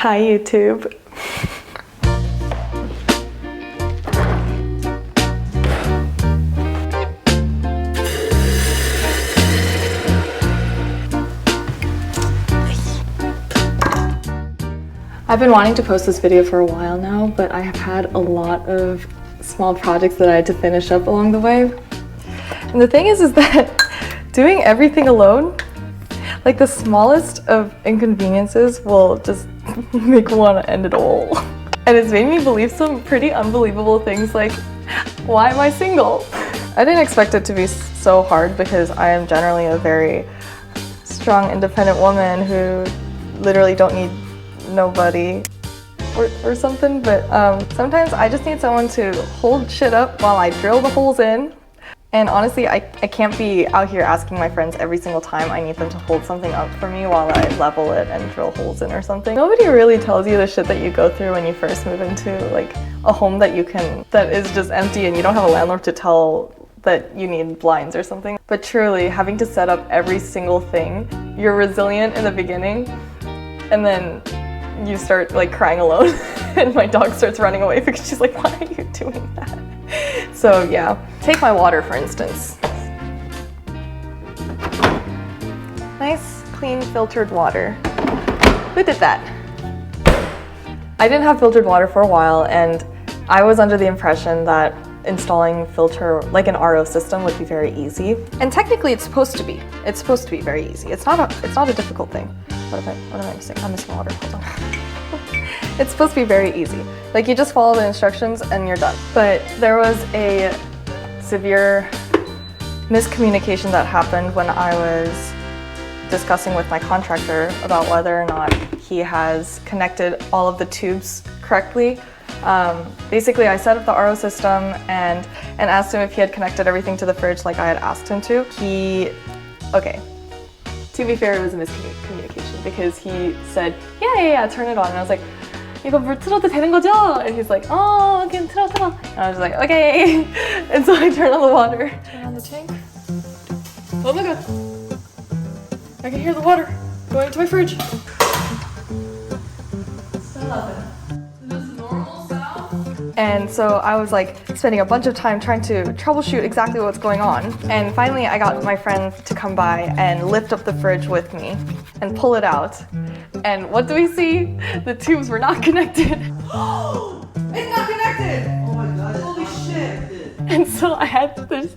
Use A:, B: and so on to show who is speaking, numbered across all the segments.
A: Hi YouTube. I've been wanting to post this video for a while now, but I have had a lot of small projects that I had to finish up along the way. And the thing is that doing everything alone, like the smallest of inconveniences will just make me want to end it all. And it's made me believe some pretty unbelievable things like, why am I single? I didn't expect it to be so hard because I am generally a very strong, independent woman who literally don't need nobody or something, but sometimes I just need someone to hold shit up while I drill the holes in. And honestly, I can't be out here asking my friends every single time I need them to hold something up for me while I level it and drill holes in or something. Nobody really tells you the shit that you go through when you first move into like a home that is just empty and you don't have a landlord to tell that you need blinds or something. But truly, having to set up every single thing, you're resilient in the beginning, and then you start like crying alone and my dog starts running away because she's like, why are you doing that? So yeah, take my water for instance. Nice, clean, filtered water. Who did that? I didn't have filtered water for a while, and I was under the impression that installing filter, like an RO system, would be very easy. And technically it's supposed to be. It's supposed to be very easy. It's not a difficult thing. What am I missing? I'm missing water, hold on. It's supposed to be very easy. Like you just follow the instructions and you're done. But there was a severe miscommunication that happened when I was discussing with my contractor about whether or not he has connected all of the tubes correctly. Basically, I set up the RO system and asked him if he had connected everything to the fridge like I had asked him to. Okay. To be fair, it was a miscommunication because he said, yeah, turn it on. And I was like, 이거 물 틀어도 되는 거죠? And he's like, oh, okay, 틀어. And I was like, okay. And so I turned on the water. Turn on the tank. Oh my god. I can hear the water going to my fridge. Stop it. Is this normal sound? And so I was like spending a bunch of time trying to troubleshoot exactly what's going on. And finally I got my friend to come by and lift up the fridge with me and pull it out. And what do we see? The tubes were not connected. Oh, it's not connected! Oh my god, holy shit! And so I had this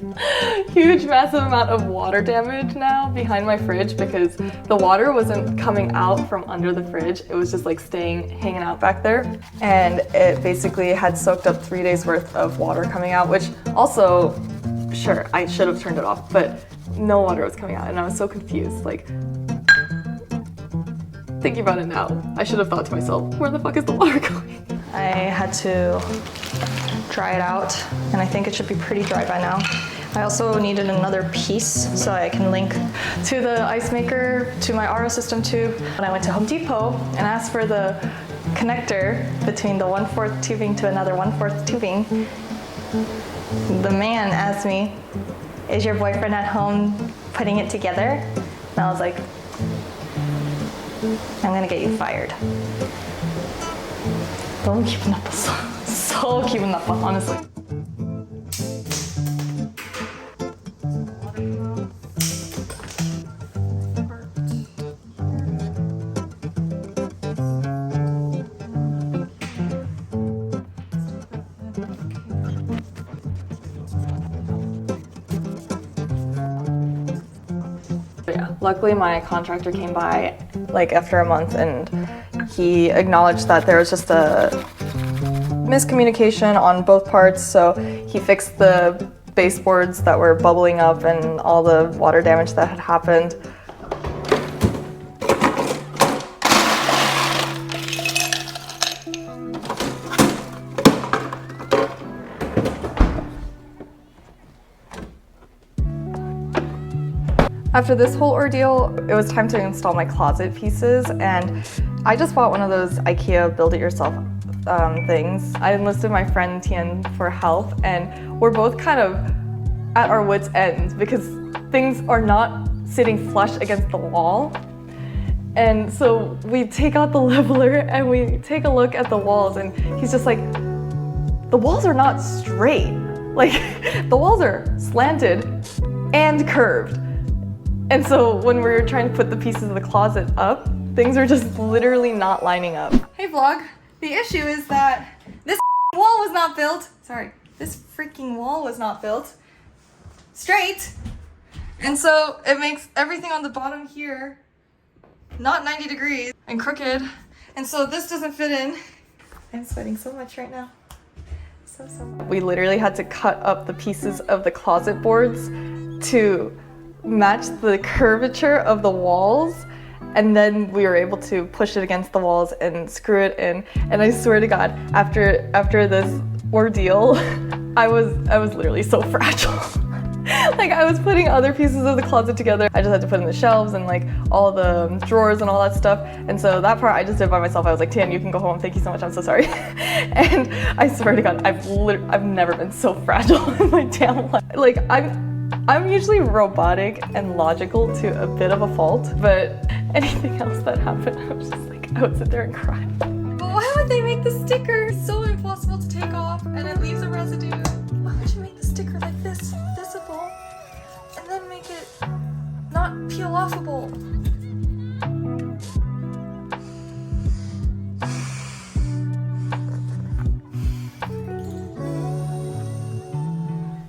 A: huge, massive amount of water damage now behind my fridge because the water wasn't coming out from under the fridge. It was just like hanging out back there. And it basically had soaked up 3 days worth of water coming out, which also, sure, I should have turned it off, but no water was coming out and I was so confused. Like, thinking about it now, I should have thought to myself, where the fuck is the water going? I had to dry it out, and I think it should be pretty dry by now. I also needed another piece so I can link to the ice maker to my RO system tube. When I went to Home Depot and asked for the connector between the 1/4 tubing to another 1/4 tubing, the man asked me, is your boyfriend at home putting it together? And I was like, I'm gonna get you fired. 너무 기분 나빴어. So 기분 나빠, honestly. Yeah, luckily my contractor came by like after a month and he acknowledged that there was just a miscommunication on both parts, so he fixed the baseboards that were bubbling up and all the water damage that had happened. After this whole ordeal, it was time to install my closet pieces, and I just bought one of those IKEA build-it-yourself things. I enlisted my friend Tien for help, and we're both kind of at our wits' ends because things are not sitting flush against the wall. And so we take out the leveler and we take a look at the walls, and he's just like, the walls are not straight. Like, the walls are slanted and curved. And so when we were trying to put the pieces of the closet up, things were just literally not lining up. Hey vlog, the issue is that this wall was not built. Sorry, this freaking wall was not built straight. And so it makes everything on the bottom here not 90 degrees and crooked. And so this doesn't fit in. I'm sweating so much right now. So much. We literally had to cut up the pieces of the closet boards to match the curvature of the walls, and then we were able to push it against the walls and screw it in. And I swear to God, after this ordeal, I was literally so fragile. Like, I was putting other pieces of the closet together. I just had to put in the shelves and like all the drawers and all that stuff. And so that part I just did by myself. I was like, Tian, you can go home. Thank you so much. I'm so sorry. And I swear to God, I've never been so fragile in my damn life. Like, I'm usually robotic and logical to a bit of a fault, but anything else that happened, I was just like, I would sit there and cry. But why would they make the sticker so impossible to take off and it leaves a residue? Why would you make the sticker like this, visible, and then make it not peel offable?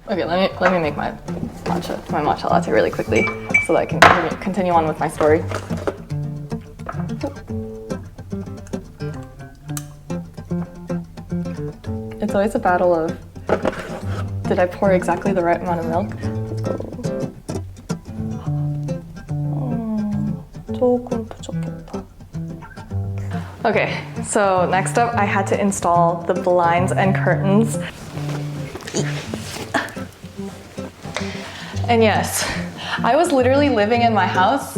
A: Okay, let me make my matcha latte really quickly so that I can continue on with my story. It's always a battle of, did I pour exactly the right amount of milk? Let's go. 조금 부족했다. Okay, so next up I had to install the blinds and curtains. And yes, I was literally living in my house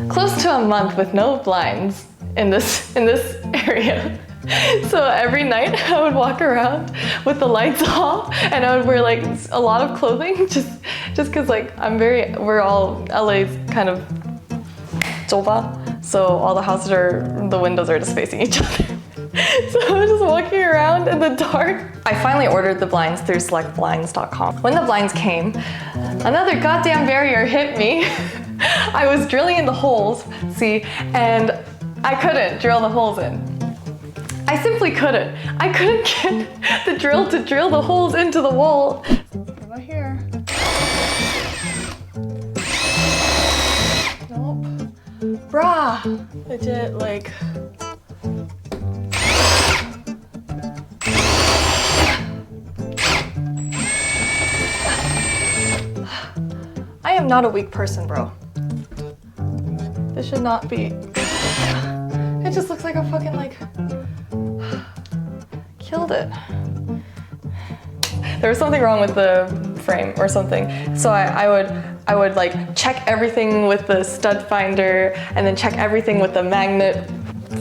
A: close to a month with no blinds in this area. So every night I would walk around with the lights off, and I would wear like a lot of clothing just cause like we're all LA's kind of 좁아. So all the houses the windows are just facing each other. So I was just walking around in the dark. I finally ordered the blinds through selectblinds.com. When the blinds came, another goddamn barrier hit me. I was drilling in the holes, see, and I couldn't drill the holes in. I simply couldn't. I couldn't get the drill to drill the holes into the wall. What about here? Nope. Bruh. Legit, like... I am not a weak person, bro. This should not be... It just looks like a fucking, like... Killed it. There was something wrong with the frame or something. So I would like check everything with the stud finder and then check everything with the magnet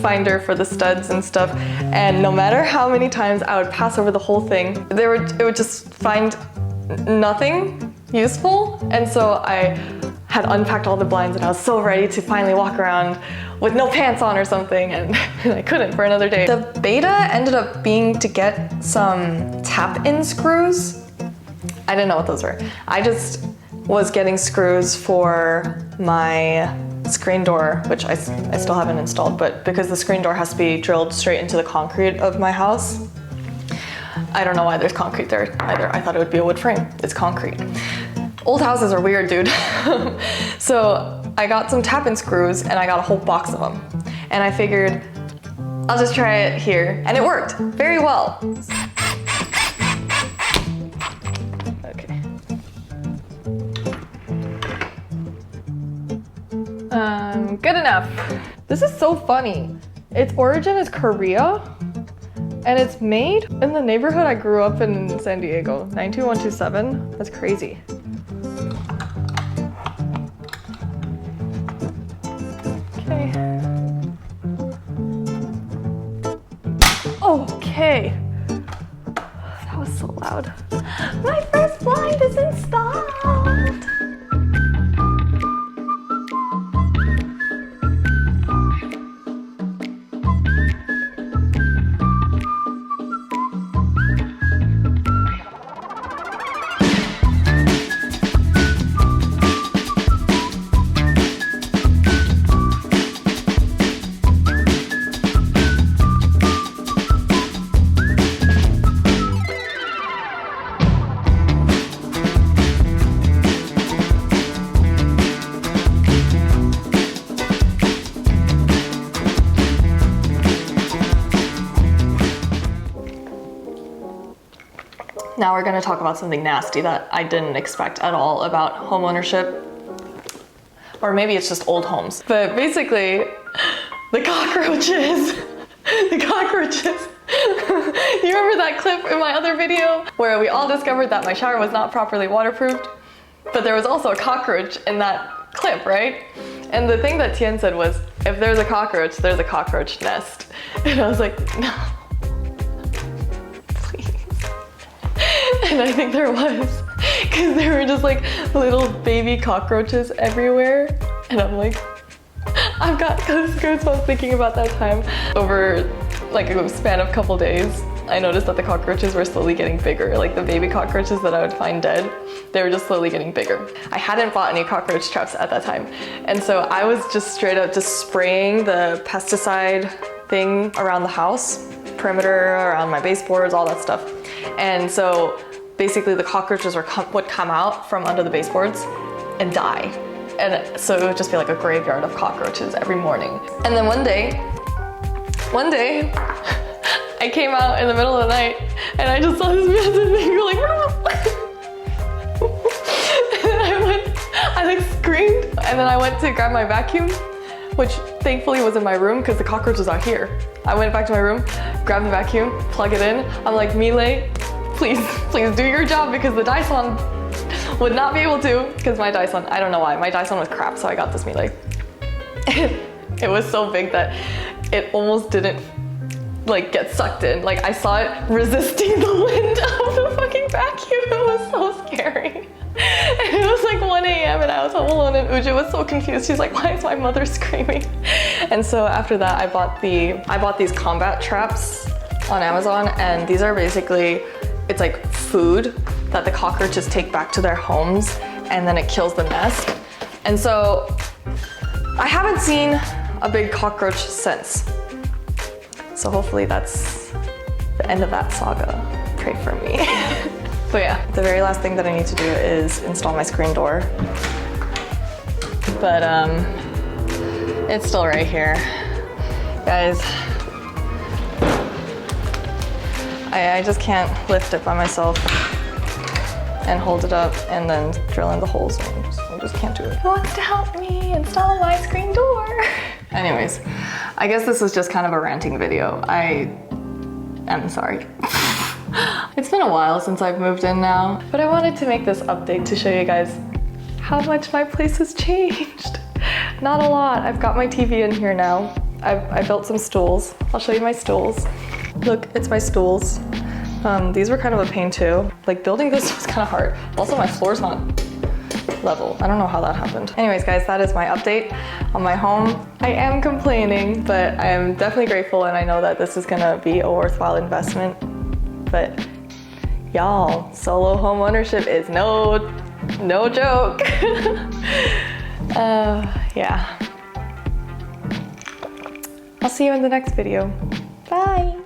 A: finder for the studs and stuff. And no matter how many times I would pass over the whole thing, it would just find nothing useful. And so I had unpacked all the blinds and I was so ready to finally walk around with no pants on or something, and I couldn't for another day. The beta ended up being to get some tap-in screws. I didn't know what those were. I just was getting screws for my screen door, which I still haven't installed, but because the screen door has to be drilled straight into the concrete of my house, I don't know why there's concrete there either. I thought it would be a wood frame. It's concrete. Old houses are weird, dude. So I got some tap-in screws and I got a whole box of them. And I figured I'll just try it here. And it worked very well. Okay. Good enough. This is so funny. Its origin is Korea. And it's made in the neighborhood I grew up in San Diego, 92127. That's crazy. Okay. That was so loud. My first blind is installed. Now we're gonna talk about something nasty that I didn't expect at all about home ownership. Or maybe it's just old homes. But basically, the cockroaches. The cockroaches. You remember that clip in my other video where we all discovered that my shower was not properly waterproofed? But there was also a cockroach in that clip, right? And the thing that Tien said was, if there's a cockroach nest. And I was like, no, please. And I think there was, because there were just like little baby cockroaches everywhere. And I'm like, I've got goosebumps thinking about that time. Over like a span of a couple days, I noticed that the cockroaches were slowly getting bigger. Like the baby cockroaches that I would find dead, they were just slowly getting bigger. I hadn't bought any cockroach traps at that time. And so I was just straight up just spraying the pesticide thing around the house, perimeter, around my baseboards, all that stuff. And so basically the cockroaches would come out from under the baseboards and die. And so it would just be like a graveyard of cockroaches every morning. And then one day, I came out in the middle of the night and I just saw this massive thing go like, and I like screamed, and then I went to grab my vacuum, which thankfully was in my room because the cockroach was out here. I went back to my room, grabbed the vacuum, plug it in. I'm like, Mile, please do your job, because the Dyson would not be able to, because my Dyson, I don't know why, my Dyson was crap, so I got this Mile. It was so big that it almost didn't like get sucked in. Like I saw it resisting the wind of the fucking vacuum. It was so scary. And it was like 1 a.m. and I was home alone and Uja was so confused. She's like, why is my mother screaming? And so after that, I bought these combat traps on Amazon, and these are basically, it's like food that the cockroaches take back to their homes, and then it kills the nest. And so I haven't seen a big cockroach since. So hopefully that's the end of that saga. Pray for me. But yeah, the very last thing that I need to do is install my screen door. But it's still right here. Guys, I just can't lift it by myself and hold it up and then drill in the holes. I just can't do it. Who wants to help me install my screen door? Anyways, I guess this is just kind of a ranting video. I'm sorry. It's been a while since I've moved in now, but I wanted to make this update to show you guys how much my place has changed. Not a lot. I've got my TV in here now. I built some stools. I'll show you my stools. Look, it's my stools. These were kind of a pain too. Like building this was kind of hard. Also, my floor's not level. I don't know how that happened. Anyways, guys, that is my update on my home. I am complaining, but I am definitely grateful, and I know that this is gonna be a worthwhile investment. But y'all, solo home ownership is no joke. Yeah. I'll see you in the next video. Bye.